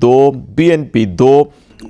2, BNP 2,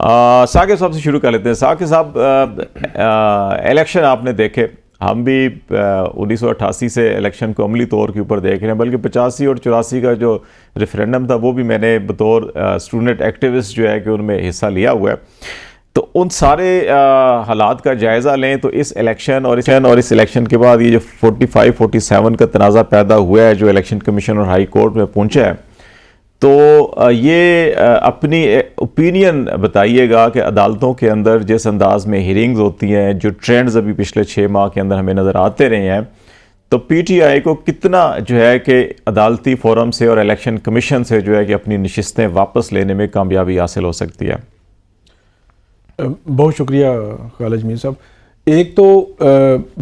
Saqib صاحب سے شروع کر لیتے ہیں. ثاقب صاحب, الیکشن آپ نے دیکھے, ہم بھی 1988 سے الیکشن کو عملی طور کے اوپر دیکھ رہے ہیں, بلکہ 85 اور 84 کا جو ریفرینڈم تھا وہ بھی میں نے بطور اسٹوڈنٹ ایکٹیوسٹ جو ہے کہ ان میں حصہ لیا ہوا ہے. تو ان سارے حالات کا جائزہ لیں تو اس الیکشن اور اس الیکشن کے بعد یہ جو 45-47 کا تنازع پیدا ہوا ہے جو الیکشن کمیشن اور ہائی کورٹ میں پہنچا ہے, تو یہ اپنی اوپینین بتائیے گا کہ عدالتوں کے اندر جس انداز میں ہیرنگز ہوتی ہیں, جو ٹرینڈز ابھی پچھلے 6 ماہ کے اندر ہمیں نظر آتے رہے ہیں, تو پی ٹی آئی کو کتنا جو ہے کہ عدالتی فورم سے اور الیکشن کمیشن سے جو ہے کہ اپنی نشستیں واپس لینے میں کامیابی حاصل ہو سکتی ہے؟ بہت شکریہ خالد میر صاحب. ایک تو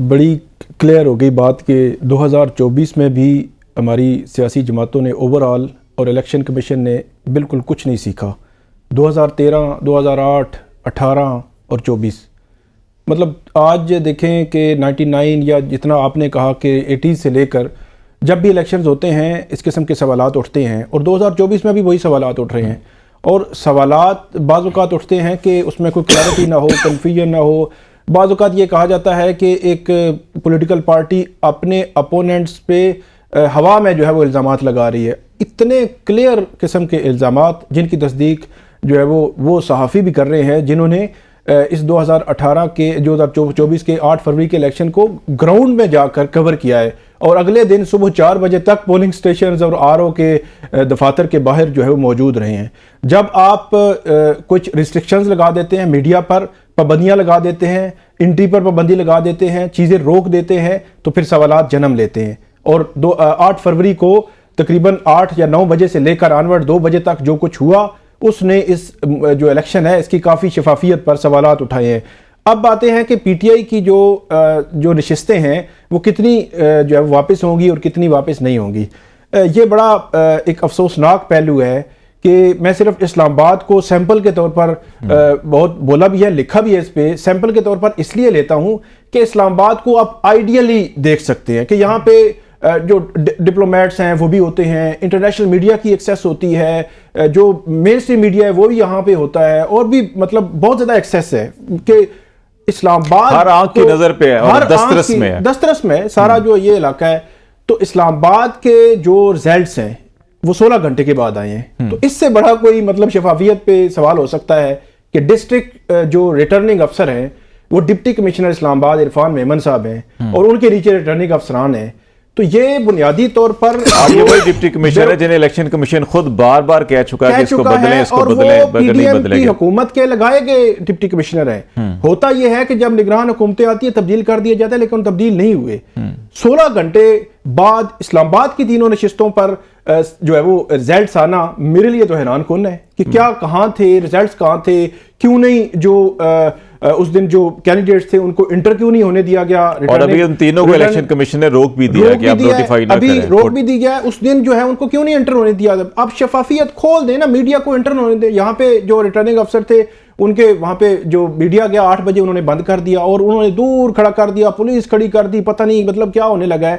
بڑی کلیئر ہو گئی بات کہ 2024 میں بھی ہماری سیاسی جماعتوں نے اوور آل اور الیکشن کمیشن نے بالکل کچھ نہیں سیکھا. 2013, 2008, 18 اور 24, مطلب آج دیکھیں کہ 99 یا جتنا آپ نے کہا کہ 80 سے لے کر جب بھی الیکشنز ہوتے ہیں اس قسم کے سوالات اٹھتے ہیں, اور 2024 میں بھی وہی سوالات اٹھ رہے ہیں. اور سوالات بعض اوقات اٹھتے ہیں کہ اس میں کوئی کلیئرٹی نہ ہو, کنفیوژن نہ ہو. بعض اوقات یہ کہا جاتا ہے کہ ایک پولیٹیکل پارٹی اپنے اپوننٹس پہ ہوا میں جو ہے وہ الزامات لگا رہی ہے. اتنے کلیئر قسم کے الزامات جن کی تصدیق جو ہے وہ صحافی بھی کر رہے ہیں جنہوں نے اس 2024 کے 8 فروری کے الیکشن کو گراؤنڈ میں جا کر کور کیا ہے, اور اگلے دن صبح 4 بجے تک پولنگ سٹیشنز اور آر او کے دفاتر کے باہر جو ہے وہ موجود رہے ہیں. جب آپ کچھ ریسٹرکشنز لگا دیتے ہیں, میڈیا پر پابندیاں لگا دیتے ہیں, انٹری پر پابندی لگا دیتے ہیں, چیزیں روک دیتے ہیں, تو پھر سوالات جنم لیتے ہیں. اور 8 فروری کو تقریباً 8 یا 9 بجے سے لے کر آنورڈ 2 بجے تک جو کچھ ہوا اس نے اس جو الیکشن ہے اس کی کافی شفافیت پر سوالات اٹھائے ہیں. اب باتیں ہیں کہ پی ٹی آئی کی جو نشستیں ہیں وہ کتنی جو ہے واپس ہوں گی اور کتنی واپس نہیں ہوں گی. یہ بڑا ایک افسوسناک پہلو ہے کہ میں صرف اسلام آباد کو سیمپل کے طور پر بہت بولا بھی ہے, لکھا بھی ہے اس پہ, سیمپل کے طور پر اس لیے لیتا ہوں کہ اسلام آباد کو آپ آئیڈیلی دیکھ سکتے ہیں کہ یہاں پہ جو ڈپلومیٹس ہیں وہ بھی ہوتے ہیں, انٹرنیشنل میڈیا کی ایکسیس ہوتی ہے, جو مین اسٹریم میڈیا ہے وہ بھی یہاں پہ ہوتا ہے, اور بھی مطلب بہت زیادہ ایکسیس ہے کہ اسلام آباد ہر آنکھ کی نظر پہ ہے اور دسترس میں سارا جو یہ علاقہ ہے. تو اسلام آباد کے جو ریزلٹس ہیں وہ 16 گھنٹے کے بعد آئے ہیں, تو اس سے بڑا کوئی مطلب شفافیت پہ سوال ہو سکتا ہے کہ ڈسٹرکٹ جو ریٹرننگ افسر ہیں وہ ڈپٹی کمشنر اسلام آباد عرفان میمن صاحب ہیں اور ان کے نیچے ریٹرننگ افسران ہیں. تو یہ بنیادی طور پر یہ وہی ڈپٹی کمشنر ہے جنہیں الیکشن کمیشن خود بار بار کہہ چکا ہے کہ اس کو بدلیں, اس کو بدلیں, پی ڈی ایم کی حکومت کے لگائے گئے ڈپٹی کمشنر ہیں. ہوتا یہ ہے کہ جب نگران حکومتیں آتی ہیں تبدیل کر دیا جاتا ہے, لیکن تبدیل نہیں ہوئے. 16 گھنٹے بعد اسلام آباد کی تینوں نشستوں پر جو ہے وہ ریزلٹس آنا میرے لیے تو حیران کن ہے کہ کیا کہاں تھے ریزلٹس, کہاں تھے, کیوں نہیں جو اس دن جو کینڈیڈیٹس تھے ان کو انٹر کیوں نہیں ہونے دیا گیا. اور ابھی ان تینوں کو الیکشن کمیشن نے روک بھی دیا کہ آپ نوٹیفائی نہ کریں, ابھی روک بھی دی گیا ہے. اس دن جو ہے ان کو کیوں نہیں انٹر ہونے دیا. آپ شفافیت کھول دیں نا, میڈیا کو انٹر ہونے دیں. یہاں پہ جو ریٹرننگ افسر تھے ان کے وہاں پہ جو میڈیا گیا 8 بجے انہوں نے بند کر دیا اور انہوں نے دور کھڑا کر دیا, پولیس کھڑی کر دی, پتہ نہیں مطلب کیا ہونے لگا ہے.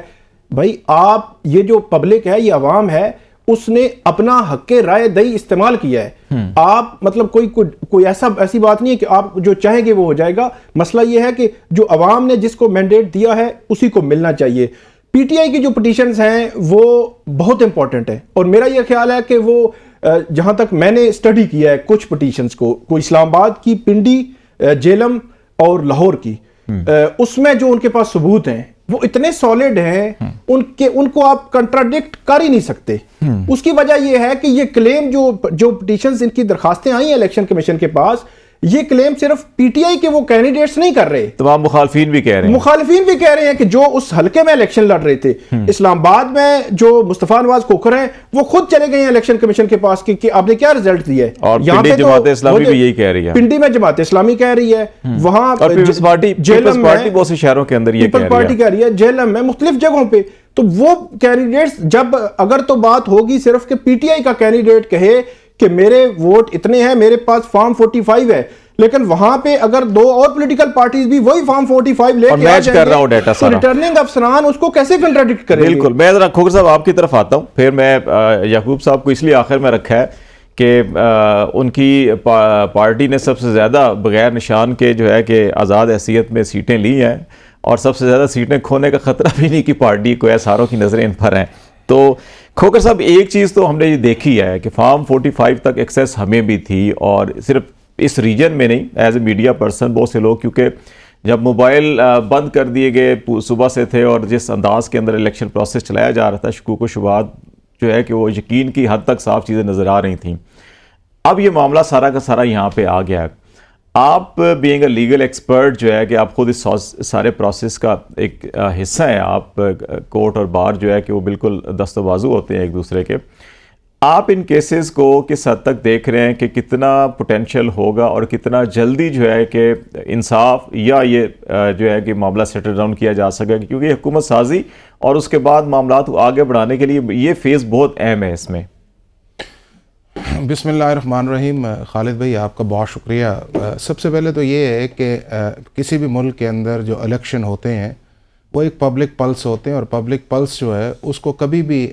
بھائی آپ یہ جو پبلک ہے, یہ عوام ہے, اس نے اپنا حق رائے دہی استعمال کیا ہے. آپ مطلب کوئی ایسی بات نہیں ہے کہ آپ جو چاہیں گے وہ ہو جائے گا. مسئلہ یہ ہے کہ جو عوام نے جس کو مینڈیٹ دیا ہے اسی کو ملنا چاہیے. پی ٹی آئی کی جو پٹیشنز ہیں وہ بہت امپورٹنٹ ہے, اور میرا یہ خیال ہے کہ وہ جہاں تک میں نے اسٹڈی کیا ہے کچھ پٹیشنز کو, کوئی اسلام آباد کی, پنڈی, جیلم اور لاہور کی, اس میں جو ان کے پاس ثبوت ہیں وہ اتنے سالڈ ہیں ان کو آپ کنٹراڈکٹ کر ہی نہیں سکتے. اس کی وجہ یہ ہے کہ یہ کلیم جو پٹیشنز ان کی درخواستیں آئی ہیں الیکشن کمیشن کے پاس, یہ کلیم صرف پی ٹی آئی کے وہ کینڈیڈیٹس نہیں کر رہے, تمام مخالفین بھی کہہ رہے ہیں کہ جو اس حلقے میں الیکشن لڑ رہے تھے. اسلام آباد میں جو مصطفیٰ نواز کھوکھر ہیں وہ خود چلے گئے ہیں الیکشن کمیشن کے پاس کہ آپ نے کیا رزلٹ دیا ہے. اور پنڈی جماعت اسلامی بھی یہی کہہ رہی ہے, پنڈی میں جماعت اسلامی کہہ رہی ہے, وہاں پیپلز پارٹی بہت سے شہروں کے اندر یہ کہہ رہی ہے, جیلم میں, مختلف جگہوں پہ. تو وہ کینڈیڈیٹس جب اگر تو بات ہوگی صرف کہ پی ٹی آئی کا کینڈیڈیٹ کہے کہ میرے ووٹ اتنے ہیں, میرے پاس فارم 45 ہے, لیکن وہاں پہ اگر 2 اور پولیٹیکل پارٹیز بھی وہی فارم 45 لے کے آ جائیں گے تو ریٹرننگ افسران اس کو کیسے کنٹراڈکٹ کریں گے. بالکل. میں ذرا کھوکھر صاحب آپ کی طرف آتا ہوں, پھر میں یعقوب صاحب کو اس لیے آخر میں رکھا ہے کہ ان کی پارٹی نے سب سے زیادہ بغیر نشان کے جو ہے کہ آزاد حیثیت میں سیٹیں لی ہیں، اور سب سے زیادہ سیٹیں کھونے کا خطرہ بھی نہیں کہ پارٹی کو ہے، ساروں کی نظریں ان پر ہیں. تو کھوکر صاحب، ایک چیز تو ہم نے یہ دیکھی ہے کہ فارم 45 تک ایکسیس ہمیں بھی تھی، اور صرف اس ریجن میں نہیں، ایز اے میڈیا پرسن بہت سے لوگ، کیونکہ جب موبائل بند کر دیے گئے صبح سے تھے، اور جس انداز کے اندر الیکشن پروسیس چلایا جا رہا تھا، شکوک و شبہات جو ہے کہ وہ یقین کی حد تک صاف چیزیں نظر آ رہی تھیں. اب یہ معاملہ سارا کا سارا یہاں پہ آ گیا ہے. آپ بینگ اے لیگل ایکسپرٹ جو ہے کہ آپ خود اس سارے پروسیس کا ایک حصہ ہیں، آپ کورٹ اور بار جو ہے کہ وہ بالکل دست و بازو ہوتے ہیں ایک دوسرے کے. آپ ان کیسز کو کس حد تک دیکھ رہے ہیں کہ کتنا پوٹینشیل ہوگا اور کتنا جلدی جو ہے کہ انصاف یا یہ جو ہے کہ معاملہ سیٹل ڈاؤن کیا جا سکے، کیونکہ حکومت سازی اور اس کے بعد معاملات کو آگے بڑھانے کے لیے یہ فیز بہت اہم ہے اس میں. بسم اللہ الرحمن الرحیم. خالد بھائی، آپ کا بہت شکریہ. سب سے پہلے تو یہ ہے کہ کسی بھی ملک کے اندر جو الیکشن ہوتے ہیں وہ ایک پبلک پلس ہوتے ہیں، اور پبلک پلس جو ہے اس کو کبھی بھی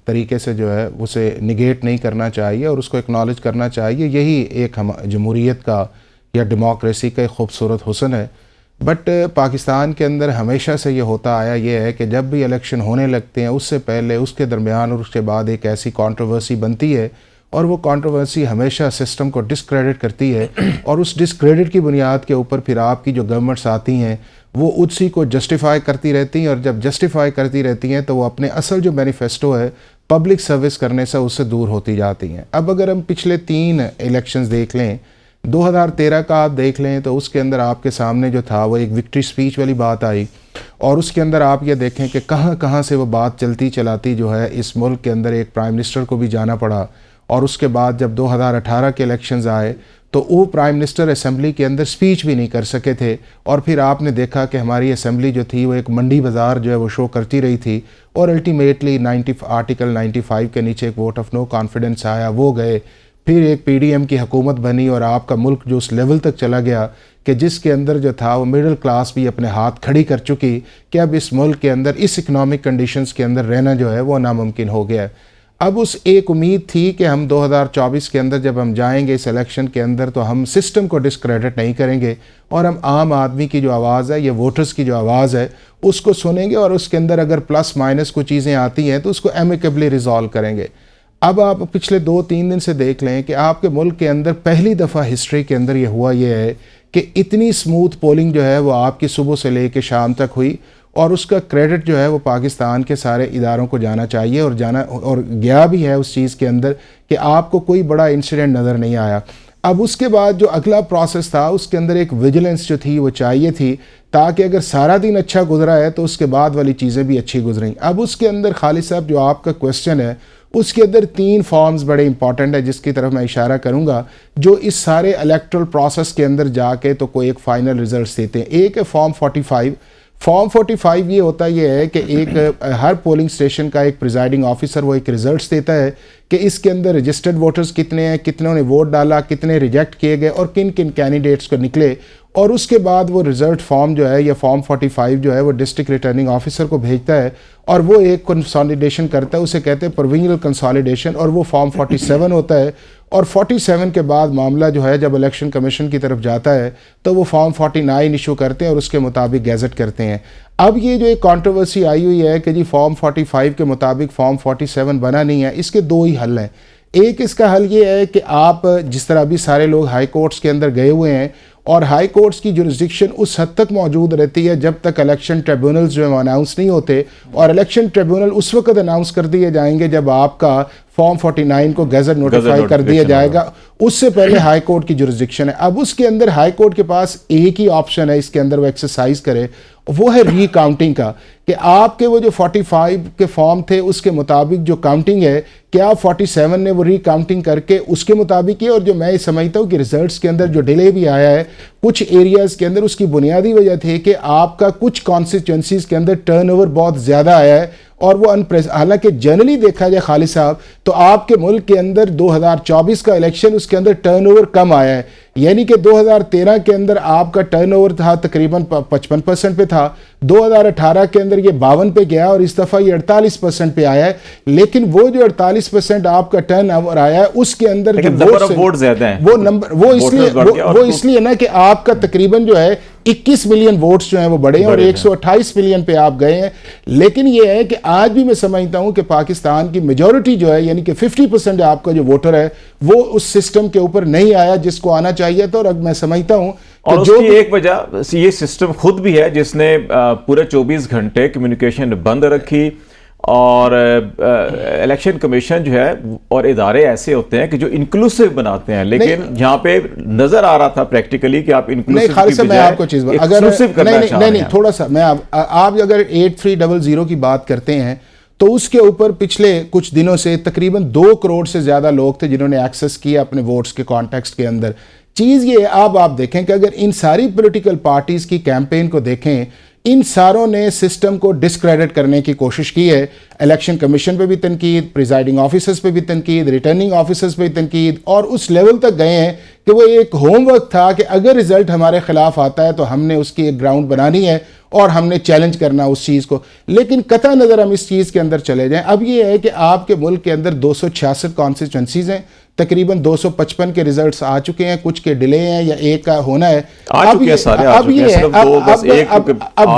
طریقے سے جو ہے اسے نگیٹ نہیں کرنا چاہیے اور اس کو اکنالج کرنا چاہیے. یہی ایک جمہوریت کا یا ڈیموکریسی کا ایک خوبصورت حسن ہے. بٹ پاکستان کے اندر ہمیشہ سے یہ ہوتا آیا یہ ہے کہ جب بھی الیکشن ہونے لگتے ہیں اس سے پہلے، اس کے درمیان اور اس کے بعد ایک ایسی کانٹروورسی بنتی ہے، اور وہ کانٹروورسی ہمیشہ سسٹم کو ڈسکریڈٹ کرتی ہے، اور اس ڈسکریڈٹ کی بنیاد کے اوپر پھر آپ کی جو گورنمنٹس آتی ہیں وہ اسی کو جسٹیفائی کرتی رہتی ہیں، اور جب جسٹیفائی کرتی رہتی ہیں تو وہ اپنے اصل جو مینیفیسٹو ہے پبلک سروس کرنے سے اس سے دور ہوتی جاتی ہیں. اب اگر ہم پچھلے 3 الیکشنز دیکھ لیں، 2013 کا آپ دیکھ لیں تو اس کے اندر آپ کے سامنے جو تھا وہ ایک وکٹری سپیچ والی بات آئی، اور اس کے اندر آپ یہ دیکھیں کہ کہاں کہاں سے وہ بات چلتی چلاتی جو ہے اس ملک کے اندر ایک پرائم منسٹر کو بھی جانا پڑا. اور اس کے بعد جب 2018 کے الیکشنز آئے تو وہ پرائم منسٹر اسمبلی کے اندر سپیچ بھی نہیں کر سکے تھے، اور پھر آپ نے دیکھا کہ ہماری اسمبلی جو تھی وہ ایک منڈی بازار جو ہے وہ شو کرتی رہی تھی، اور الٹیمیٹلی آرٹیکل 95 کے نیچے ایک ووٹ آف نو کانفیڈنس آیا، وہ گئے. پھر ایک پی ڈی ایم کی حکومت بنی، اور آپ کا ملک جو اس لیول تک چلا گیا کہ جس کے اندر جو تھا وہ مڈل کلاس بھی اپنے ہاتھ کھڑی کر چکی کہ اب اس ملک کے اندر اس اکنامک کنڈیشنز کے اندر رہنا جو ہے وہ ناممکن ہو گیا. اب اس ایک امید تھی کہ ہم 2024 کے اندر جب ہم جائیں گے اس الیکشن کے اندر تو ہم سسٹم کو ڈسکریڈٹ نہیں کریں گے، اور ہم عام آدمی کی جو آواز ہے یا ووٹرز کی جو آواز ہے اس کو سنیں گے، اور اس کے اندر اگر پلس مائنس کو چیزیں آتی ہیں تو اس کو ایمیکیبلی ریزالو کریں گے. اب آپ پچھلے 2-3 دن سے دیکھ لیں کہ آپ کے ملک کے اندر پہلی دفعہ ہسٹری کے اندر یہ ہوا یہ ہے کہ اتنی سموتھ پولنگ جو ہے وہ آپ کی صبح سے لے کے شام تک ہوئی، اور اس کا کریڈٹ جو ہے وہ پاکستان کے سارے اداروں کو جانا چاہیے، اور گیا بھی ہے اس چیز کے اندر کہ آپ کو کوئی بڑا انسیڈنٹ نظر نہیں آیا. اب اس کے بعد جو اگلا پروسیس تھا اس کے اندر ایک ویجیلنس جو تھی وہ چاہیے تھی، تاکہ اگر سارا دن اچھا گزرا ہے تو اس کے بعد والی چیزیں بھی اچھی گزریں. اب اس کے اندر خالد صاحب جو آپ کا کویسچن ہے اس کے اندر 3 فارمز بڑے امپورٹنٹ ہے جس کی طرف میں اشارہ کروں گا، جو اس سارے الیکٹرل پروسیس کے اندر جا کے تو کوئی ایک فائنل ریزلٹس دیتے ہیں. ایک ہے فارم 45. فارم 45 یہ ہوتا یہ ہے کہ ایک ہر پولنگ اسٹیشن کا ایک پریزائڈنگ آفیسر وہ ایک ریزلٹس دیتا ہے کہ اس کے اندر رجسٹرڈ ووٹرز کتنے ہیں، کتنوں نے ووٹ ڈالا، کتنے ریجیکٹ کیے گئے، اور کن کن کینڈیڈیٹس کو نکلے. اور اس کے بعد وہ ریزلٹ فارم جو ہے یا فارم 45 جو ہے وہ ڈسٹرکٹ ریٹرننگ آفیسر کو بھیجتا ہے، اور وہ ایک کنسالیڈیشن کرتا ہے، اسے کہتے ہیں پروونیل کنسالیڈیشن، اور وہ فارم 47 ہوتا ہے. اور 47 کے بعد معاملہ جو ہے جب الیکشن کمیشن کی طرف جاتا ہے تو وہ فارم 49 ایشو کرتے ہیں اور اس کے مطابق گیزٹ کرتے ہیں. اب یہ جو ایک کانٹروورسی آئی ہوئی ہے کہ جی فارم 45 کے مطابق فارم 47 بنا نہیں ہے، اس کے 2 ہی حل ہیں. ایک اس کا حل یہ ہے کہ آپ جس طرح بھی سارے لوگ ہائی کورٹس کے اندر گئے ہوئے ہیں، اور ہائی کورٹس کی جورسڈکشن اس حد تک موجود رہتی ہے جب تک الیکشن ٹریبیونلز جو ہیں اناؤنس نہیں ہوتے، اور الیکشن ٹریبیونل اس وقت اناؤنس کر دیے جائیں گے جب آپ کا فارم 49 کو گیزٹ نوٹیفائی کر دیا جائے گا. اس سے پہلے ہائی کورٹ کی جورسڈکشن ہے. اب اس کے اندر ہائی کورٹ کے پاس ایک ہی آپشن ہے اس کے اندر وہ ایکسرسائز کرے، وہ ہے ری کاؤنٹنگ کا، کہ آپ کے وہ جو 45 کے فارم تھے اس کے مطابق جو کاؤنٹنگ ہے کیا 47 نے وہ ری کاؤنٹنگ کر کے اس کے مطابق ہی. اور جو میں سمجھتا ہوں کہ ریزلٹس کے اندر جو ڈیلے بھی آیا ہے کچھ ایریاز کے اندر، اس کی بنیادی وجہ تھی کہ آپ کا کچھ کانسٹیچوئنسیز کے اندر ٹرن اوور بہت زیادہ آیا ہے، اور وہ حالانکہ جنرلی دیکھا جائے خالد صاحب تو آپ کے ملک کے اندر 2024 کا الیکشن اس کے اندر ٹرن اوور کم آیا ہے. یعنی کہ 2013 کے اندر آپ کا ٹرن اوور تھا تقریباً 55% پہ تھا، 2018 کے اندر یہ 52 پہ گیا اور اس دفعہ یہ 48% پہ آیا ہے. لیکن وہ جو 48% آپ کا ٹرن اوور آیا ہے اس کے اندر جو ووٹ زیادہ ہیں وہ اس لیے نا کہ آپ کا تقریباً جو ہے 21 ملین ووٹس جو ہیں وہ بڑے ہیں اور 128 ملین پہ آپ گئے ہیں. لیکن یہ ہے کہ آج بھی میں سمجھتا ہوں کہ پاکستان کی میجورٹی جو ہے یعنی کہ 50% آپ کا جو ووٹر ہے وہ اس سسٹم کے اوپر نہیں آیا جس کو آنا چاہیے تھا. اور میں سمجھتا ہوں اور اس کی ایک وجہ یہ سسٹم خود بھی ہے جس نے پورے 24 گھنٹے کمیونیکیشن بند رکھی. اور الیکشن کمیشن جو ہے اور ادارے ایسے ہوتے ہیں کہ جو انکلوسیو بناتے ہیں, لیکن یہاں پہ نظر آ رہا تھا پریکٹیکلی کہ آپ انکلوسیو کی بجائے میں آپ کو چیز نہیں تھوڑا سا میں آپ اگر 8300 کی بات کرتے ہیں تو اس کے اوپر پچھلے کچھ دنوں سے تقریباً 2 کروڑ سے زیادہ لوگ تھے جنہوں نے ایکسس کیا اپنے ووٹس کے کانٹیکسٹ کے اندر. چیز یہ آپ دیکھیں کہ اگر ان ساری پولیٹیکل پارٹیز کی کیمپین کو دیکھیں, ان ساروں نے سسٹم کو ڈسکریڈٹ کرنے کی کوشش کی ہے. الیکشن کمیشن پہ بھی تنقید, پریزائڈنگ آفیسرز پہ بھی تنقید, ریٹرننگ آفیسرز پہ بھی تنقید, اور اس لیول تک گئے ہیں کہ وہ ایک ہوم ورک تھا کہ اگر رزلٹ ہمارے خلاف آتا ہے تو ہم نے اس کی ایک گراؤنڈ بنانی ہے اور ہم نے چیلنج کرنا اس چیز کو. لیکن قطع نظر ہم اس چیز کے اندر چلے جائیں, اب یہ ہے کہ آپ کے ملک کے اندر 266 کانسٹیچوئنسیز ہیں, تقریباً 255 کے ریزلٹس آ چکے ہیں, کچھ کے ڈیلے ہیں یا ایک کا ہونا ہے. اب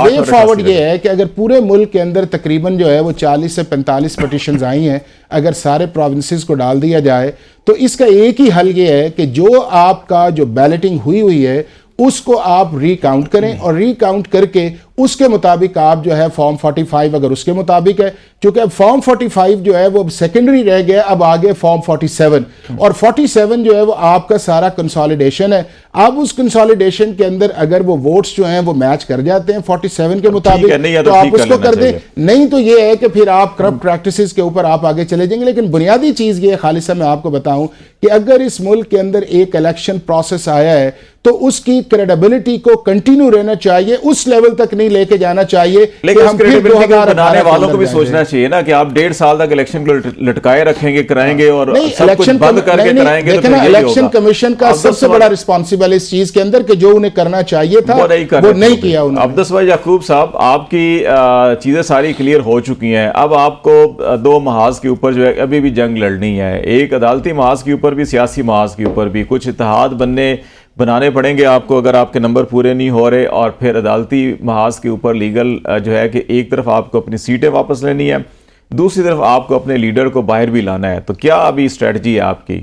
وے فارورڈ یہ ہے کہ اگر پورے ملک کے اندر تقریباً جو ہے وہ 40 سے 45 پٹیشنز آئی ہیں, اگر سارے پروونسز کو ڈال دیا جائے تو اس کا ایک ہی حل یہ ہے کہ جو آپ کا جو بیلٹنگ ہوئی ہے اس کو آپ ری کاؤنٹ کریں, اور ری کاؤنٹ کر کے اس کے مطابق آپ جو ہے فارم 45 اگر اس کے مطابق ہے, چونکہ اب فارم 45 جو ہے وہ سیکنڈری رہ گیا, اب آگے فارم 47, اور 47 جو ہے وہ آپ کا سارا کنسالیڈیشن ہے. اب اس کنسالیڈیشن کے اندر اگر وہ ووٹس جو ہیں وہ میچ کر جاتے ہیں 47 کے مطابق تو آپ اس کو کر دیں, نہیں تو یہ ہے کہ پھر آپ کرپٹ پریکٹسز کے اوپر آپ آگے چلے جائیں گے. لیکن بنیادی چیز یہ خالصہ میں آپ کو بتاؤں کہ اگر اس ملک کے اندر ایک الیکشن پروسیس آیا ہے تو اس کی کریڈیبلٹی کو کنٹینیو رہنا چاہیے, اس لیول تک نہیں لے کے جانا چاہیے. لیکن اس کریڈیبلٹی کو بنانے والوں کو بھی سوچنا چاہیے نا کہ آپ 1.5 سال تک الیکشن کو لٹکائے رکھیں گے, کرائیں گے اور سب کچھ بند کر کے کرائیں گے. الیکشن کمیشن کا سب سے بڑا رسپانسبل اس چیز کے اندر کہ جو انہیں کرنا چاہیے تھا وہ نہیں کیا انہوں نے. عبدس بھائی یعقوب صاحب, آپ کی چیزیں ساری کلیئر ہو چکی ہیں. اب آپ کو 2 محاذ کے اوپر جو ہے ابھی بھی جنگ لڑنی ہے, ایک عدالتی محاذ کے اوپر بھی, سیاسی محاذ کے اوپر بھی. کچھ اتحاد بنانے پڑیں گے آپ کو اگر آپ کے نمبر پورے نہیں ہو رہے, اور پھر عدالتی محاذ کے اوپر لیگل جو ہے کہ ایک طرف آپ کو اپنی سیٹیں واپس لینی ہے, دوسری طرف آپ کو اپنے لیڈر کو باہر بھی لانا ہے. تو کیا ابھی اسٹریٹجی ہے آپ کی؟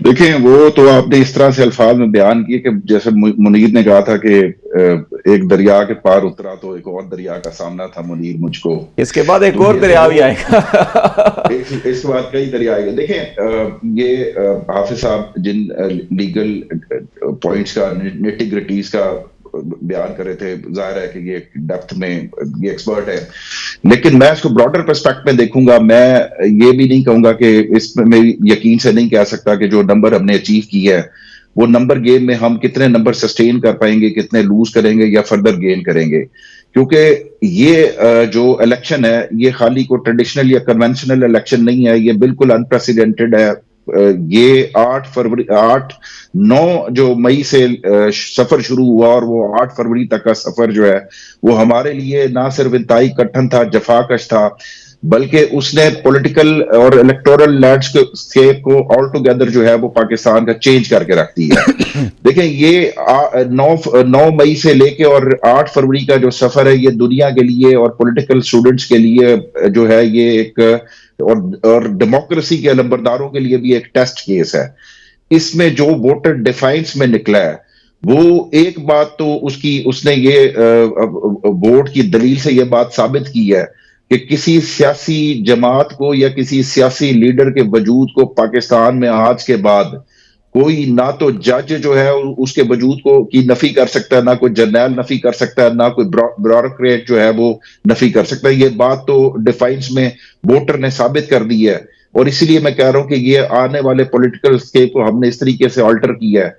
دیکھیں وہ تو آپ نے اس طرح سے الفاظ میں بیان کیے کہ جیسے منیر نے کہا تھا کہ ایک دریا کے پار اترا تو ایک اور دریا کا سامنا تھا منیر مجھ کو, اس کے بعد ایک اور دریا بھی آئے گا. اس کے بعد کئی دریا آئے گا. دیکھیں یہ حافظ صاحب جن لیگل پوائنٹس کا نیٹی گریٹیز کا بیان کر رہے تھے, ظاہر ہے کہ یہ ڈیپتھ میں یہ ایکسپرٹ ہے, لیکن میں اس کو براڈر پرسپیکٹ میں دیکھوں گا. میں یہ بھی نہیں کہوں گا کہ اس میں یقین سے نہیں کہہ سکتا کہ جو نمبر ہم نے اچیو کی ہے وہ نمبر گیم میں ہم کتنے نمبر سسٹین کر پائیں گے, کتنے لوز کریں گے یا فردر گین کریں گے. کیونکہ یہ جو الیکشن ہے یہ خالی کو ٹریڈیشنل یا کنونشنل الیکشن نہیں ہے, یہ بالکل انپریسیڈنٹڈ ہے. یہ 9 جو مئی سے سفر شروع ہوا اور وہ 8 فروری تک کا سفر جو ہے وہ ہمارے لیے نہ صرف انتہائی کٹھن تھا, جفاکش تھا, بلکہ اس نے پولیٹیکل اور الیکٹورل لینڈسکیپ کو آل ٹوگیدر جو ہے وہ پاکستان کا چینج کر کے رکھتی ہے. دیکھیں یہ 9 مئی سے لے کے اور 8 فروری کا جو سفر ہے یہ دنیا کے لیے اور پولیٹیکل اسٹوڈنٹس کے لیے جو ہے یہ ایک اور ڈیموکریسی کے علمبرداروں کے لیے بھی ایک ٹیسٹ کیس ہے. اس میں جو ووٹر ڈیفائنس میں نکلا ہے وہ ایک بات تو اس نے یہ ووٹ کی دلیل سے یہ بات ثابت کی ہے کہ کسی سیاسی جماعت کو یا کسی سیاسی لیڈر کے وجود کو پاکستان میں آج کے بعد کوئی نہ تو جج جو ہے اس کے وجود کو کی نفی کر سکتا ہے, نہ کوئی جرنیل نفی کر سکتا ہے, نہ کوئی بیوروکریٹ جو ہے وہ نفی کر سکتا ہے. یہ بات تو ڈیفائنس میں ووٹر نے ثابت کر دی ہے, اور اسی لیے میں کہہ رہا ہوں کہ یہ آنے والے پولیٹیکل اسکیپ کو ہم نے اس طریقے سے آلٹر کیا ہے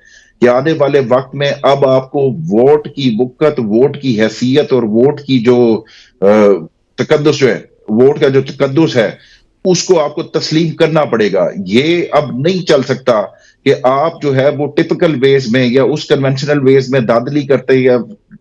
کہ آنے والے وقت میں اب آپ کو ووٹ کی وقت, ووٹ کی حیثیت اور ووٹ کی جو تقدس جو ہے, ووٹ کا جو تقدس ہے اس کو آپ کو تسلیم کرنا پڑے گا. یہ اب نہیں چل سکتا کہ آپ جو ہے وہ ٹپیکل ویز میں یا اس کنونشنل ویز میں دادلی کرتے یا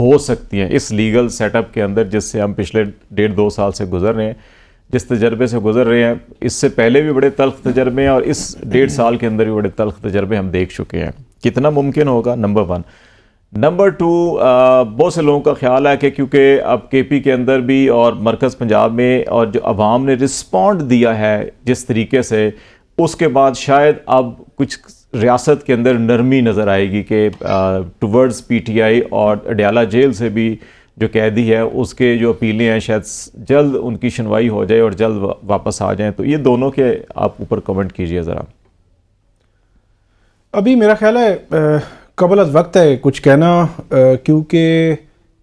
ہو سکتی ہیں اس لیگل سیٹ اپ کے اندر جس سے ہم پچھلے 1.5-2 سال سے گزر رہے ہیں، جس تجربے سے گزر رہے ہیں. اس سے پہلے بھی بڑے تلخ تجربے ہیں اور اس 1.5 سال کے اندر بھی بڑے تلخ تجربے ہم دیکھ چکے ہیں. کتنا ممکن ہوگا؟ نمبر 1. نمبر 2، بہت سے لوگوں کا خیال ہے کہ کیونکہ اب کے پی کے اندر بھی اور مرکز پنجاب میں اور جو عوام نے رسپونڈ دیا ہے جس طریقے سے، اس کے بعد شاید اب کچھ ریاست کے اندر نرمی نظر آئے گی کہ ٹورڈز پی ٹی آئی اور اڈیالہ جیل سے بھی جو قیدی ہے اس کے جو اپیلیں ہیں شاید جلد ان کی سنوائی ہو جائے اور جلد واپس آ جائیں. تو یہ دونوں کے آپ اوپر کمنٹ کیجئے ذرا. ابھی میرا خیال ہے قبل از وقت ہے کچھ کہنا، کیونکہ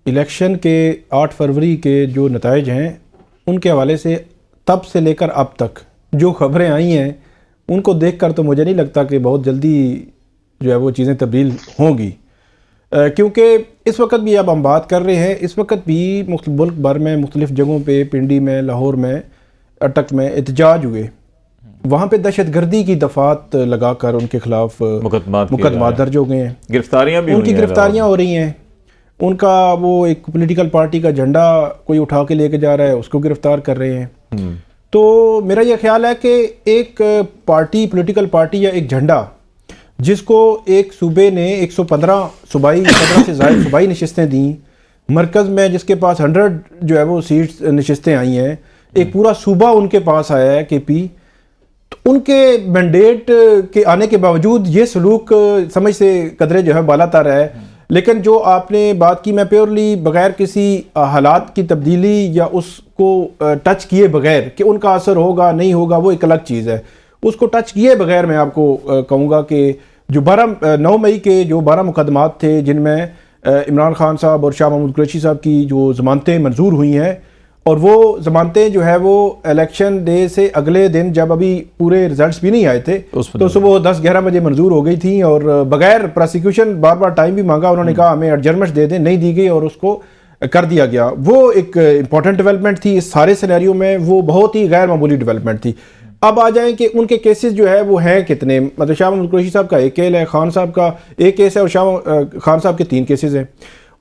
الیکشن کے 8 فروری کے جو نتائج ہیں ان کے حوالے سے تب سے لے کر اب تک جو خبریں آئی ہیں ان کو دیکھ کر تو مجھے نہیں لگتا کہ بہت جلدی جو ہے وہ چیزیں تبدیل ہوں گی، کیونکہ اس وقت بھی اب ہم بات کر رہے ہیں، اس وقت بھی ملک بھر میں مختلف جگہوں پہ، پنڈی میں، لاہور میں، اٹک میں احتجاج ہوئے. وہاں پہ دہشت گردی کی دفعات لگا کر ان کے خلاف مقدمات درج ہو گئے ہیں، گرفتاریاں بھی ان کی گرفتاریاں ہو رہی ہیں. ان کا وہ ایک پولیٹیکل پارٹی کا جھنڈا کوئی اٹھا کے لے کے جا رہا ہے، اس کو گرفتار کر رہے ہیں. تو میرا یہ خیال ہے کہ ایک پارٹی، پولیٹیکل پارٹی یا ایک جھنڈا جس کو ایک صوبے نے 115 15 سے زائد صوبائی نشستیں دیں، مرکز میں جس کے پاس 100 جو ہے وہ سیٹس نشستیں آئی ہیں، ایک پورا صوبہ ان کے پاس آیا ہے کے پی، تو ان کے مینڈیٹ کے آنے کے باوجود یہ سلوک سمجھ سے قدرے جو ہے بالا تر ہے. لیکن جو آپ نے بات کی، میں پیورلی بغیر کسی حالات کی تبدیلی یا اس کو ٹچ کیے بغیر کہ ان کا اثر ہوگا نہیں ہوگا وہ ایک الگ چیز ہے، اس کو ٹچ کیے بغیر میں آپ کو کہوں گا کہ جو 9 مئی کے جو 12 مقدمات تھے جن میں عمران خان صاحب اور شاہ محمود قریشی صاحب کی جو ضمانتیں منظور ہوئی ہیں، اور وہ ضمانتیں جو ہے وہ الیکشن ڈے سے اگلے دن جب ابھی پورے رزلٹس بھی نہیں آئے تھے تو صبح 10-11 بجے منظور ہو گئی تھیں، اور بغیر پروسیکیوشن بار بار ٹائم بھی مانگا، انہوں نے کہا ہمیں ایڈجرمنٹ دے دیں، نہیں دی گئی اور اس کو کر دیا گیا. وہ ایک امپورٹنٹ ڈیولپمنٹ تھی اس سارے سینیریو میں، وہ بہت ہی غیر معمولی ڈیولپمنٹ تھی. اب آ جائیں کہ ان کے کیسز جو ہے وہ ہیں کتنے، مطلب شاہ محمود قریشی صاحب کا ایک کیس ہے، خان صاحب کا ایک کیس ہے، اور شاہ خان صاحب کے 3 کیسز ہیں.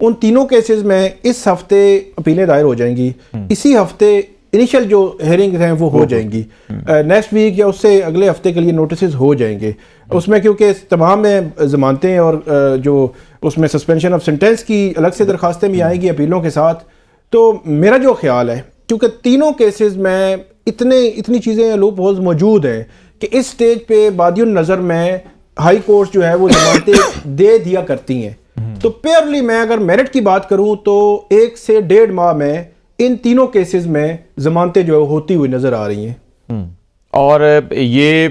ان تینوں کیسز میں اس ہفتے اپیلیں دائر ہو جائیں گی، اسی ہفتے انیشل جو ہیئرنگز ہیں وہ ہو جائیں گی، نیکسٹ ویک یا اس سے اگلے ہفتے کے لیے نوٹسز ہو جائیں گے. اس میں کیونکہ تمام میں ضمانتیں اور جو اس میں سسپینشن آف سینٹینس کی الگ سے درخواستیں بھی آئیں گی اپیلوں کے ساتھ. تو میرا جو خیال ہے کیونکہ تینوں کیسز میں اتنی چیزیں لوپ ہولز موجود ہیں کہ اس سٹیج پہ بادی النظر میں ہائی کورٹ جو ہے وہ ضمانتیں دے دیا کرتی ہیں. تو پیورلی میں اگر میرٹ کی بات کروں تو 1 سے 1.5 ماہ میں ان تینوں کیسز میں ضمانتیں جو ہوتی ہوئی نظر آ رہی ہیں. اور یہ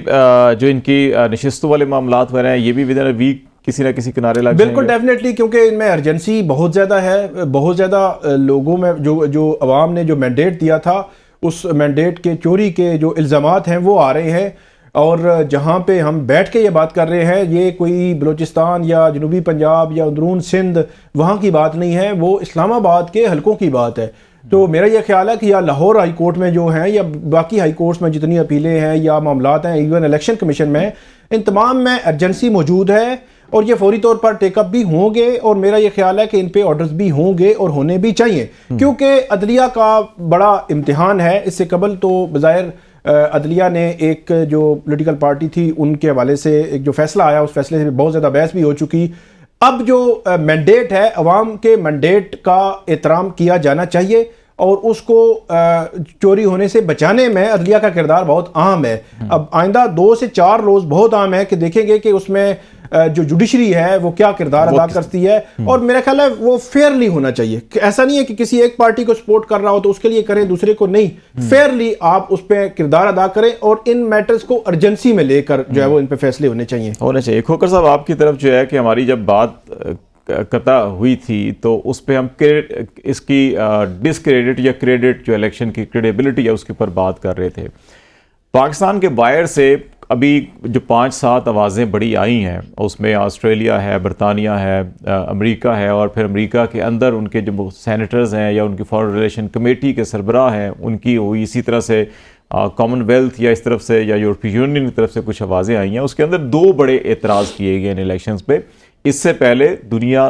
جو ان کی نشستوں والے معاملات ہو رہے ہیں یہ بھی ودن اے ویک کسی نہ کسی کنارے لگ جائیں گے. بالکل ڈیفینیٹلی، کیونکہ ان میں ارجنسی بہت زیادہ ہے، بہت زیادہ لوگوں میں جو عوام نے جو مینڈیٹ دیا تھا اس مینڈیٹ کے چوری کے جو الزامات ہیں وہ آ رہے ہیں. اور جہاں پہ ہم بیٹھ کے یہ بات کر رہے ہیں یہ کوئی بلوچستان یا جنوبی پنجاب یا اندرون سندھ وہاں کی بات نہیں ہے، وہ اسلام آباد کے حلقوں کی بات ہے. تو میرا یہ خیال ہے کہ یا لاہور ہائی کورٹ میں جو ہیں یا باقی ہائی کورٹس میں جتنی اپیلیں ہیں یا معاملات ہیں، ایون الیکشن کمیشن میں، ان تمام میں ارجنسی موجود ہے اور یہ فوری طور پر ٹیک اپ بھی ہوں گے. اور میرا یہ خیال ہے کہ ان پہ آرڈرز بھی ہوں گے اور ہونے بھی چاہیے، کیونکہ عدلیہ کا بڑا امتحان ہے. اس سے قبل تو بظاہر عدلیہ نے ایک جو پولیٹیکل پارٹی تھی ان کے حوالے سے ایک جو فیصلہ آیا اس فیصلے سے بہت زیادہ بحث بھی ہو چکی. اب جو مینڈیٹ ہے، عوام کے مینڈیٹ کا احترام کیا جانا چاہیے اور اس کو چوری ہونے سے بچانے میں عدلیہ کا کردار بہت اہم ہے. اب آئندہ 2 سے 4 روز بہت اہم ہے کہ دیکھیں گے کہ اس میں جو جوڈیشری ہے وہ کیا کردار ادا کرتی ہے. اور میرا خیال ہے وہ فیئرلی ہونا چاہیے، ایسا نہیں ہے کہ کسی ایک پارٹی کو سپورٹ کر رہا ہو تو اس کے لیے کریں، دوسرے کو نہیں. فیئرلی آپ اس پہ کردار ادا کریں اور ان میٹرز کو ارجنسی میں لے کر جو ہے وہ ان پہ فیصلے ہونے چاہیے. کھوکھر صاحب آپ کی طرف جو ہے کہ ہماری جب بات قطع ہوئی تھی تو اس پہ ہم اس کی ڈسکریڈٹ یا کریڈٹ جو الیکشن کی کریڈیبلٹی ہے اس کے اوپر بات کر رہے تھے. پاکستان کے باہر سے ابھی جو 5-7 آوازیں بڑی آئی ہیں اس میں آسٹریلیا ہے، برطانیہ ہے، امریکہ ہے، اور پھر امریکہ کے اندر ان کے جو سینیٹرز ہیں یا ان کی فارن ریلیشن کمیٹی کے سربراہ ہیں ان کی ہوئی، اسی طرح سے کامن ویلتھ یا اس طرف سے یا یورپی یونین کی طرف سے کچھ آوازیں آئی ہیں. اس کے اندر 2 بڑے اعتراض کیے گئے ان الیکشنز پہ. اس سے پہلے دنیا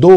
2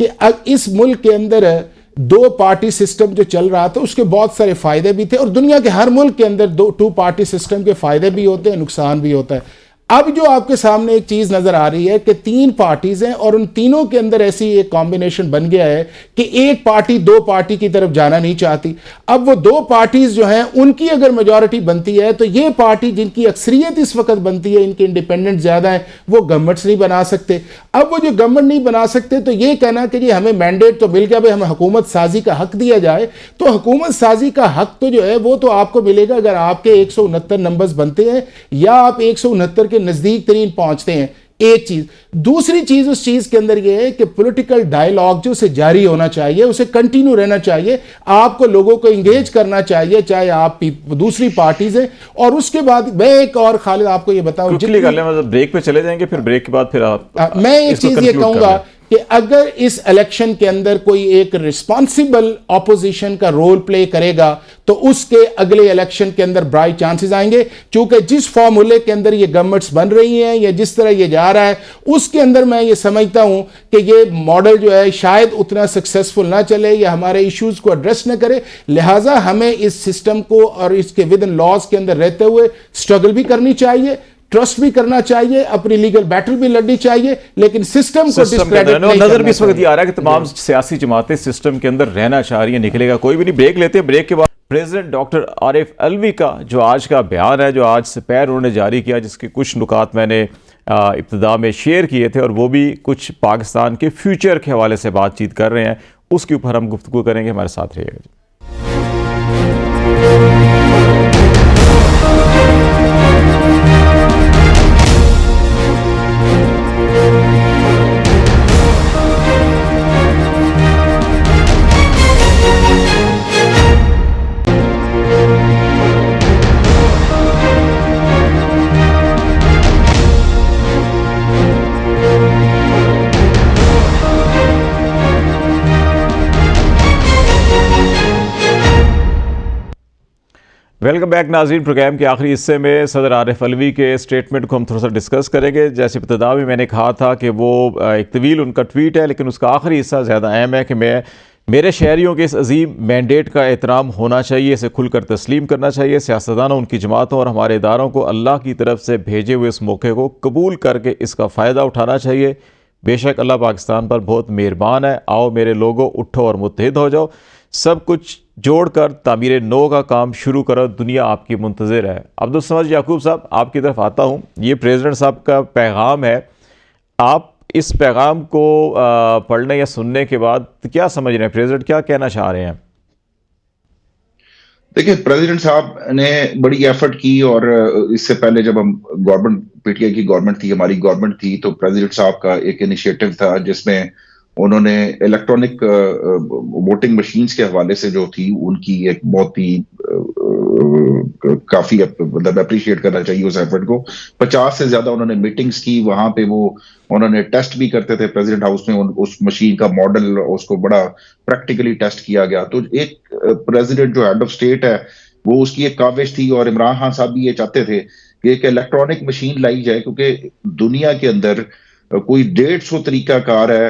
کہ اس ملک کے اندر دو پارٹی سسٹم جو چل رہا تھا اس کے بہت سارے فائدے بھی تھے، اور دنیا کے ہر ملک کے اندر ٹو پارٹی سسٹم کے فائدے بھی ہوتے ہیں، نقصان بھی ہوتا ہے۔ اب جو آپ کے سامنے ایک چیز نظر آ رہی ہے کہ 3 پارٹیز ہیں اور ان تینوں کے اندر ایسی ایک کمبینیشن بن گیا ہے کہ ایک پارٹی 2 پارٹی کی طرف جانا نہیں چاہتی۔ اب وہ 2 پارٹیز جو ہیں ان کی اگر میجورٹی بنتی ہے تو یہ پارٹی جن کی اکثریت اس وقت بنتی ہے، ان کے انڈیپینڈنٹ زیادہ ہیں، وہ گورنمنٹس نہیں بنا سکتے۔ اب وہ جو گورنمنٹ نہیں بنا سکتے تو یہ کہنا کہ جی ہمیں مینڈیٹ تو مل گیا، بھائی ہمیں حکومت سازی کا حق دیا جائے، تو حکومت سازی کا حق تو جو ہے وہ تو آپ کو ملے گا اگر آپ کے 169 نمبرز بنتے ہیں یا آپ 169 کے نزدیک ترین پہنچتے ہیں۔ ایک چیز، دوسری چیز اس چیز کے اندر یہ ہے کہ پولیٹیکل ڈائیلاگ جو اسے جاری ہونا چاہیے، اسے کنٹینیو رہنا چاہیے، آپ کو لوگوں کو انگیج کرنا چاہیے، چاہے آپ دوسری پارٹیز ہیں۔ اور اس کے بعد میں ایک اور خالد آپ کو یہ بتاؤں، بریک پہ چلے جائیں گے، پھر بریک کے بعد پھر آپ میں ایک چیز یہ کہوں گا کہ اگر اس الیکشن کے اندر کوئی ایک ریسپانسیبل اپوزیشن کا رول پلے کرے گا تو اس کے اگلے الیکشن کے اندر برائٹ چانسز آئیں گے، چونکہ جس فارمولے کے اندر یہ گورنمنٹس بن رہی ہیں یا جس طرح یہ جا رہا ہے اس کے اندر میں یہ سمجھتا ہوں کہ یہ ماڈل جو ہے شاید اتنا سکسیسفل نہ چلے یا ہمارے ایشوز کو ایڈریس نہ کرے، لہٰذا ہمیں اس سسٹم کو اور اس کے ود ان لاز کے اندر رہتے ہوئے سٹرگل بھی کرنی چاہیے، ٹرسٹ بھی کرنا چاہیے، اپنی لیگل بیٹل بھی لڑنی چاہیے، لیکن سسٹم کو ڈسکریڈٹ نہیں کرنا۔ نظر بھی اس وقت یہ آ رہا ہے کہ تمام سیاسی جماعتیں سسٹم کے اندر رہنا چاہ رہی ہیں، نکلے گا کوئی بھی نہیں۔ بریک لیتے ہیں، بریک کے بعد پریزیڈنٹ ڈاکٹر عارف علوی کا جو آج کا بیان ہے، جو آج سپیر انہوں نے جاری کیا، جس کے کچھ نکات میں نے ابتدا میں شیئر کیے تھے، اور وہ بھی کچھ پاکستان کے فیوچر کے حوالے سے بات چیت کر رہے ہیں، اس کے اوپر ہم گفتگو کریں گے، ہمارے ساتھ رہیے گا۔ ویلکم بیک ناظرین، پروگرام کے آخری حصے میں صدر عارف علوی کے سٹیٹمنٹ کو ہم تھوڑا سا ڈسکس کریں گے۔ جیسے ابتدا میں نے کہا تھا کہ وہ ایک طویل ان کا ٹویٹ ہے، لیکن اس کا آخری حصہ زیادہ اہم ہے کہ میرے شہریوں کے اس عظیم مینڈیٹ کا احترام ہونا چاہیے، اسے کھل کر تسلیم کرنا چاہیے، سیاستدانوں، ان کی جماعتوں اور ہمارے اداروں کو اللہ کی طرف سے بھیجے ہوئے اس موقع کو قبول کر کے اس کا فائدہ اٹھانا چاہیے۔ بے شک اللہ پاکستان پر بہت مہربان ہے، آؤ میرے لوگوں اٹھو اور متحد ہو جاؤ، سب کچھ جوڑ کر تعمیر نو کا کام شروع کرو، دنیا آپ کی منتظر ہے۔ عبدالصمد یعقوب صاحب، آپ کی طرف آتا ہوں، یہ پریزیڈنٹ صاحب کا پیغام ہے، آپ اس پیغام کو پڑھنے یا سننے کے بعد کیا سمجھ رہے ہیں؟ پریزیڈنٹ کیا کہنا چاہ رہے ہیں؟ دیکھیں، پریزیڈنٹ صاحب نے بڑی ایفرٹ کی، اور اس سے پہلے جب ہم گورنمنٹ پی ٹی آئی کی گورنمنٹ تھی، ہماری گورنمنٹ تھی، تو پریزیڈنٹ صاحب کا ایک انیشیٹو تھا جس میں انہوں نے الیکٹرانک ووٹنگ مشینز کے حوالے سے جو تھی ان کی ایک بہت ہی کافی مطلب اپریشیٹ کرنا چاہیے اس ایفرٹ کو۔ 50 سے زیادہ انہوں نے میٹنگز کی، وہاں پہ وہ انہوں نے ٹیسٹ بھی کرتے تھے پریزیڈنٹ ہاؤس میں، اس مشین کا ماڈل اس کو بڑا پریکٹیکلی ٹیسٹ کیا گیا۔ تو ایک پریزیڈنٹ جو ہیڈ آف اسٹیٹ ہے وہ اس کی ایک کاوش تھی، اور عمران خان صاحب بھی یہ چاہتے تھے کہ ایک الیکٹرانک مشین لائی جائے، کیونکہ دنیا کے اندر کوئی 150 طریقہ کار ہے،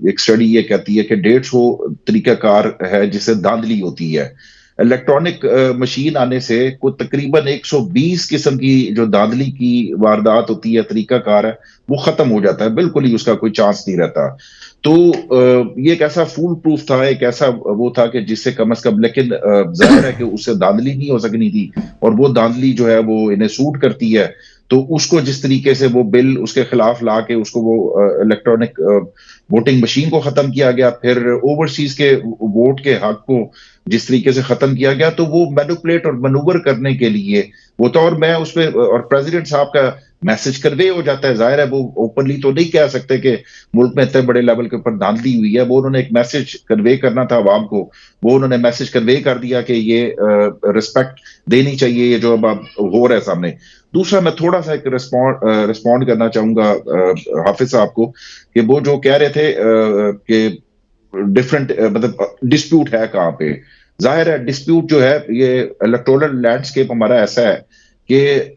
ایک اسٹڈی یہ کہتی ہے کہ 150 طریقہ کار ہے جس سے دھاندلی ہوتی ہے۔ الیکٹرانک مشین آنے سے کوئی تقریباً 120 قسم کی جو دھاندلی کی واردات ہوتی ہے، طریقہ کار ہے، وہ ختم ہو جاتا ہے، بالکل ہی اس کا کوئی چانس نہیں رہتا۔ تو یہ ایک ایسا فول پروف تھا، ایک ایسا وہ تھا کہ جس سے کم از کم، لیکن ظاہر ہے کہ اس سے دھاندلی نہیں ہو سکنی تھی، اور وہ دھاندلی جو ہے وہ انہیں سوٹ کرتی ہے۔ تو اس کو جس طریقے سے وہ بل اس کے خلاف لا کے اس کو وہ الیکٹرانک ووٹنگ مشین کو ختم کیا گیا، پھر اوورسیز کے ووٹ کے حق کو جس طریقے سے ختم کیا گیا، تو وہ مینوپولیٹ اور منوور کرنے کے لیے وہ تو، اور میں اس پہ، اور پریزیڈنٹ صاحب کا میسج کنوے ہو جاتا ہے، ظاہر ہے وہ اوپنلی تو نہیں کہہ سکتے کہ ملک میں اتنے بڑے لیول کے اوپر دھاندلی ہوئی ہے، وہ انہوں نے ایک میسج کنوے کرنا تھا عوام کو، وہ انہوں نے میسج کنوے کر دیا کہ یہ رسپیکٹ دینی چاہیے یہ جو اب ہو رہا ہے سامنے۔ دوسرا میں تھوڑا سا ایک رسپونڈ کرنا چاہوں گا حافظ صاحب کو، کہ وہ جو کہہ رہے تھے کہ ڈفرنٹ مطلب ڈسپیوٹ ہے کہاں پہ۔ ظاہر ہے ڈسپیوٹ جو ہے، یہ الیکٹورل لینڈسکیپ ہمارا ایسا ہے کہ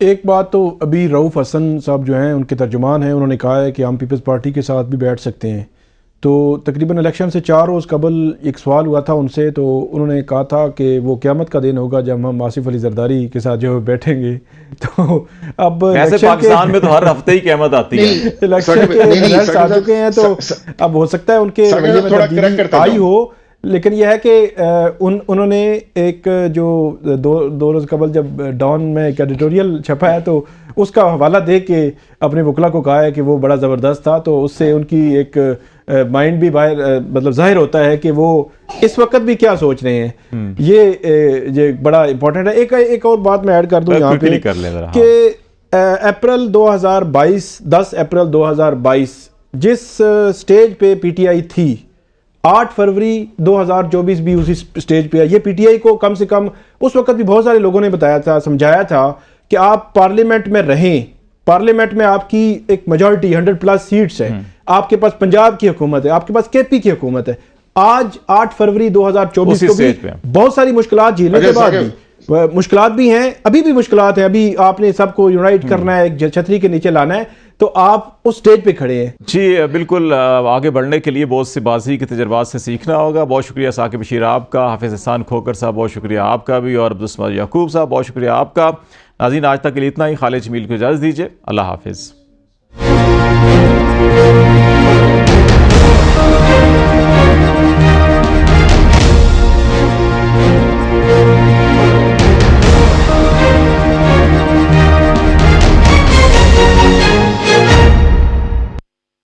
ایک بات تو ابھی رؤف حسن صاحب جو ہیں ان کے ترجمان ہیں، انہوں نے کہا ہے کہ ہم پیپلز پارٹی کے ساتھ بھی بیٹھ سکتے ہیں. تو تقریباً الیکشن سے 4 روز قبل ایک سوال ہوا تھا ان سے، تو انہوں نے کہا تھا کہ وہ قیامت کا دن ہوگا جب ہم آصف علی زرداری کے ساتھ جو بیٹھیں گے. تو اب ویسے پاکستان میں تو ہر ہفتے ہی قیامت آتی ہے. الیکشن کے رزلٹس آ چکے ہیں، تو اب ہو سکتا ہے ان کے رویے میں تبدیلی آئی ہو، لیکن یہ ہے کہ انہوں نے ایک جو 2 روز قبل جب ڈان میں ایک ایڈیٹوریل چھپا ہے تو اس کا حوالہ دے کے اپنے وکلا کو کہا ہے کہ وہ بڑا زبردست تھا. تو اس سے ان کی ایک مائنڈ بھی باہر مطلب ظاہر ہوتا ہے کہ وہ اس وقت بھی کیا سوچ رہے ہیں. یہ بڑا امپورٹنٹ ہے. ایک اور بات میں ایڈ کر دوں یہاں پہ کہ اپریل 2022 10 اپریل 2022 جس سٹیج پہ پی ٹی آئی تھی، 8 فروری 2024 بھی اسی سٹیج پہ ہے. یہ پی ٹی آئی کو کم سے کم اس وقت بھی بہت سارے لوگوں نے بتایا تھا، سمجھایا تھا کہ آپ پارلیمنٹ میں رہیں، پارلیمنٹ میں آپ کی ایک میجورٹی 100+ سیٹس ہے، آپ کے پاس پنجاب کی حکومت ہے، آپ کے پاس کے پی کی حکومت ہے. آج 8 فروری 2024 کو بھی بہت ساری مشکلات جھیلنے کے بعد بھی مشکلات بھی ہیں، ابھی بھی مشکلات ہیں. ابھی آپ نے سب کو یونائٹ کرنا ہے، ایک چھتری کے نیچے لانا ہے، تو آپ اس سٹیج پہ کھڑے ہیں. جی بالکل، آگے بڑھنے کے لیے بہت سے بازی کے تجربات سے سیکھنا ہوگا. بہت شکریہ ثاقب بشیر آپ کا، حافظ احسان کھوکر صاحب بہت شکریہ آپ کا بھی، اور عبدالصمد یعقوب صاحب بہت شکریہ آپ کا. ناظرین آج تک کے لیے اتنا ہی. خالد جمیل کو اجازت دیجیے. اللہ حافظ.